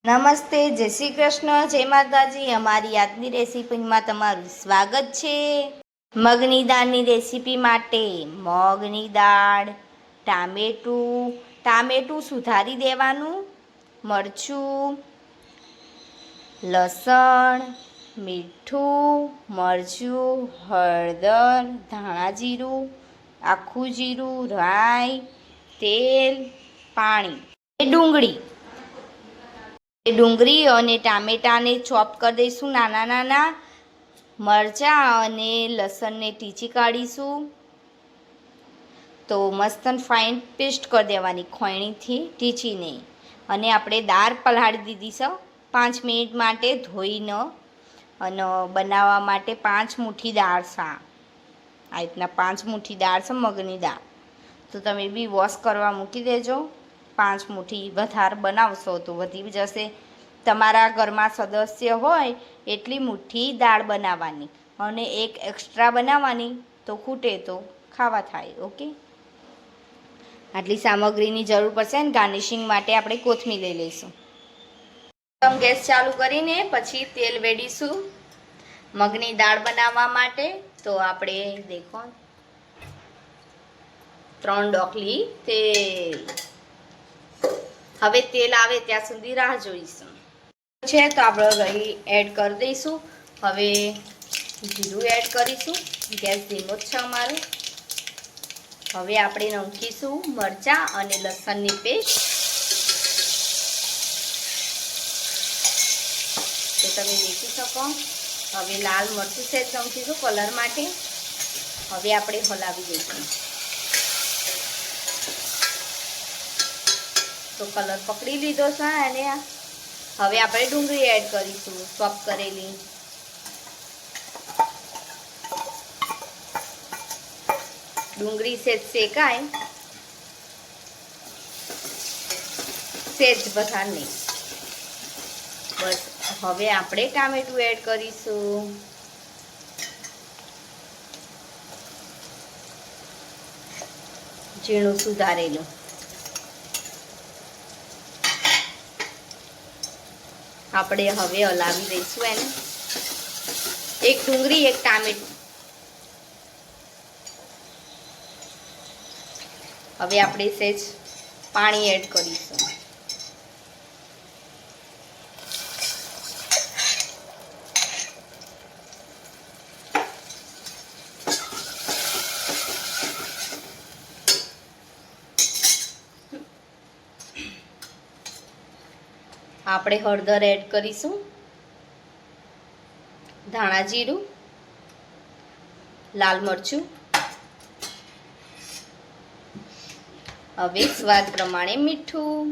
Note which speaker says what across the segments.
Speaker 1: નમસ્તે, જય શ્રી કૃષ્ણ, જય માતાજી। અમારી આજની રેસીપીમાં તમારું સ્વાગત છે। મગની દાળની રેસીપી માટે મગની દાળ, ટામેટું સુધારી દેવાનું, મરચું, લસણ, મીઠું, મરચું, હળદર, ધાણા જીરું, આખું જીરું, રાઈ, તેલ, પાણી, ડુંગળી અને ટામેટાને ચોપ કરી દઈશું નાના નાના, મરચાં અને લસણને ટીચી કાઢીશું। તો મસ્ત ફાઇન પેસ્ટ કરી દેવાની ખોયણીથી ટીચીને। અને આપણે દાળ પલાળી દીધી છે 5 મિનિટ માટે ધોઈને, અને બનાવવા માટે 5 મુઠ્ઠી દાળ છે। આ રીતના 5 મુઠ્ઠી દાળ છે મગની દાળ, તો તમે બી વોશ કરવા મૂકી દેજો। 5 મુઠ્ઠી વધારે બનાવશો તો વધી જશે। તમારા ઘરમાં સદસ્ય હોય એટલી મુઠ્ઠી દાળ બનાવવાની, અને એક એક્સ્ટ્રા બનાવવાની, તો ખૂટે તો ખાવા થાય। ઓકે, આટલી સામગ્રીની જરૂર પડશે। ને ગાર્નિશિંગ માટે આપણે કોથમીર લઈ લઈશું। ગેસ ચાલુ કરીને પછી તેલ વેડીશું મગની દાળ બનાવવા માટે। તો આપણે દેખો 3 ડોકલી તેલ। હવે તેલ આવે ત્યાં સુધી રાહ જોઈશું છે। તો આપણે રહી એડ કરી દઈશું। હવે જીરું એડ કરીશું, ગેસ ધીમો જ છે અમારો। હવે આપણે નાખીશું મરચાં અને લસણની પેસ્ટ। તો તમે દેખી શકો। હવે લાલ મરચું સેજ નાખીશું કલર માટે। હવે આપણે હલાવી દઈશું તો કલર પકડી લીધો છે। અને હવે આપણે ડુંગળી એડ કરીશું ચોપ કરેલી। ડુંગળી સેજ શેકાય, સેજ વધારે નહીં, બસ। હવે આપણે ટામેટું એડ કરીશું। ઝીણું સુધારેલું। આપણે હવે હલાવી દઈશું એને। એક ડુંગળી એક ટામેટું। હવે આપણે સેજ પાણી એડ કરીશું। આપણે હળદર એડ કરીશું, ધાણા જીરું, લાલ મરચું, હવે સ્વાદ પ્રમાણે મીઠું।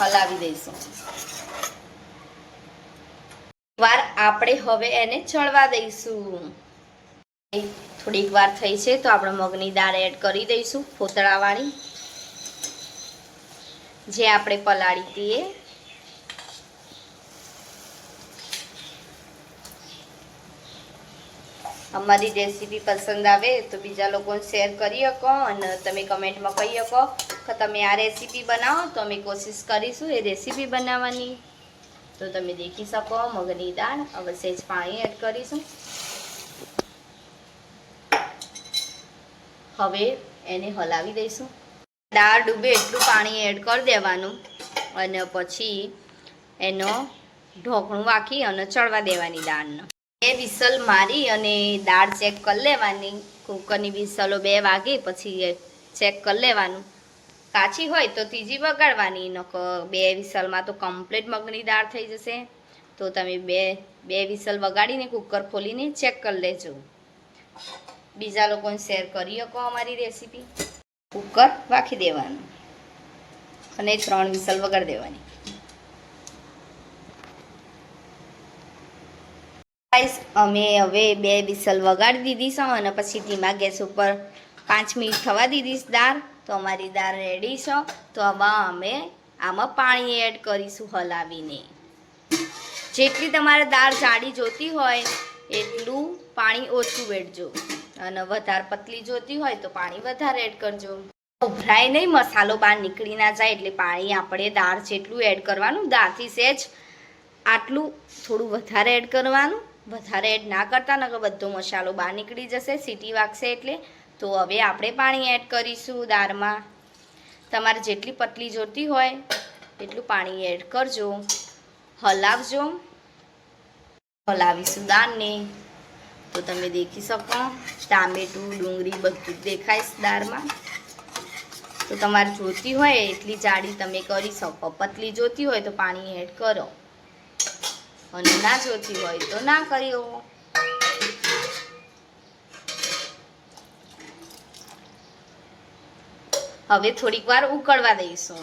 Speaker 1: હલાવી દઈશું વાર। આપણે હવે એને ચડવા દઈશું। થોડીક વાર થઈ છે તો આપણે મગની દાળ એડ કરી દઈશું, ફોતળાવાળી, જે આપણે પલાળી હતી। અમારી રેસીપી પસંદ આવે તો બીજા લોકોને શેર કરી શકો, અને તમે કમેન્ટમાં કહી શકો કે તમે આ રેસીપી બનાવો, તો અમે કોશિશ કરીશું એ રેસીપી બનાવવાની। તો તમે દેખી શકો મગની દાળ। હવે સેજ પાણી એડ કરીશું। હવે એને હલાવી દઈશું। દાળ ડૂબે એટલું પાણી એડ કરી દેવાનું, અને પછી એનો ઢોકણું વાકી અને ચડવા દેવાની દાળને। 2 વિસલ મારી અને દાળ ચેક કરી લેવાની। કુકરની વિસલો 2 વાગે પછી ચેક કરી લેવાનું। કાચી હોય તો ત્રીજી વગાડવાની, નકર 2 વિસલમાં તો કમ્પ્લીટ મગની દાળ થઈ જશે। તો તમે બે વિસલ વગાડીને કુકર ખોલીને ચેક કરી લેજો। બીજા લોકોને શેર કરી શકો અમારી રેસીપી। કુકર વાખી દેવાનું અને 3 વિસલ વગાડી દેવાની। અમે હવે 2 વિસલ વગાડી દીધી છે, અને પછી ધીમા ગેસ ઉપર 5 મિનિટ થવા દીધી દાળ। તો અમારી દાળ રેડી છે। તો હવે અમે આમાં પાણી એડ કરીશું હલાવીને। જેટલી તમારે દાળ જાડી જોતી હોય એટલું પાણી ઓછું વેડજો, અને વધારે પતલી જોતી હોય તો પાણી વધારે એડ કરજો। ઉભરાય નહીં, મસાલો બહાર નીકળી ના જાય. એટલે પાણી આપણે દાળ જેટલું એડ કરવાનું, દાળથી સહેજ આટલું થોડું વધારે એડ કરવાનું. વધારે એડ ના કરતા નકર બધો મસાલો બહાર નીકળી જશે, સીટી વાગશે એટલે. તો હવે આપણે પાણી એડ કરીશું દાળમાં. તમારે જેટલી પતલી જોતી હોય એટલું પાણી એડ કરજો. હલાવજો. હલાવીશું દાળને તો તમે દેખી શકો ટામેટું ડુંગળી બધું જ દેખાય દાળમાં. તો તમારે જોતી હોય એટલી જાડી તમે કરી શકો. પતલી જોતી હોય તો પાણી એડ કરો, અને ના જોતી હોય તો ના કર્યો. હવે થોડીક વાર ઉકળવા દઈશું.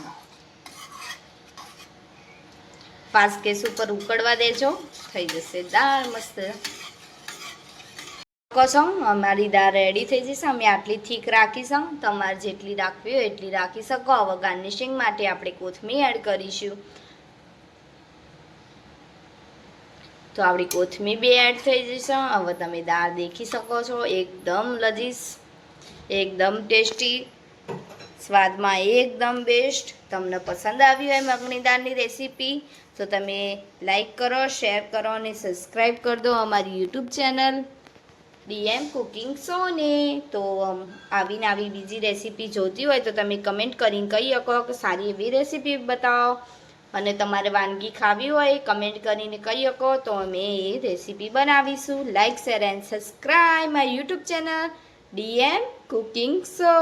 Speaker 1: 5 ગેસ ઉપર ઉકળવા દેજો, થઈ જશે દાળ મસ્ત. છો અમારી દાળ રેડી થઈ જશે. અમે આટલી થીક રાખીશું, તમારે જેટલી રાખવી હોય એટલી રાખી શકો. હવે ગાર્નિશિંગ માટે આપણે કોથમીર એડ કરીશું. તો આપણી કોથમીર બી એડ થઈ જશે. હવે તમે દાળ દેખી શકો છો, એકદમ લજીઝ, એકદમ ટેસ્ટી, સ્વાદમાં એકદમ બેસ્ટ. તમને પસંદ આવી હોય મગની દાળની રેસીપી તો તમે લાઈક કરો, શેર કરો અને સબસ્ક્રાઈબ કરી દો અમારી યુટ્યુબ ચેનલ DM કુકિંગ શોને. તો આવીને આવી બીજી રેસીપી જોતી હોય તો તમે કમેન્ટ કરીને કહી શકો કે સારી એવી રેસીપી બતાવો. અને તમારે વાનગી ખાવી હોય કમેન્ટ કરીને કહી શકો તો અમે એ રેસીપી બનાવીશું. Like share and subscribe my YouTube channel DM cooking show.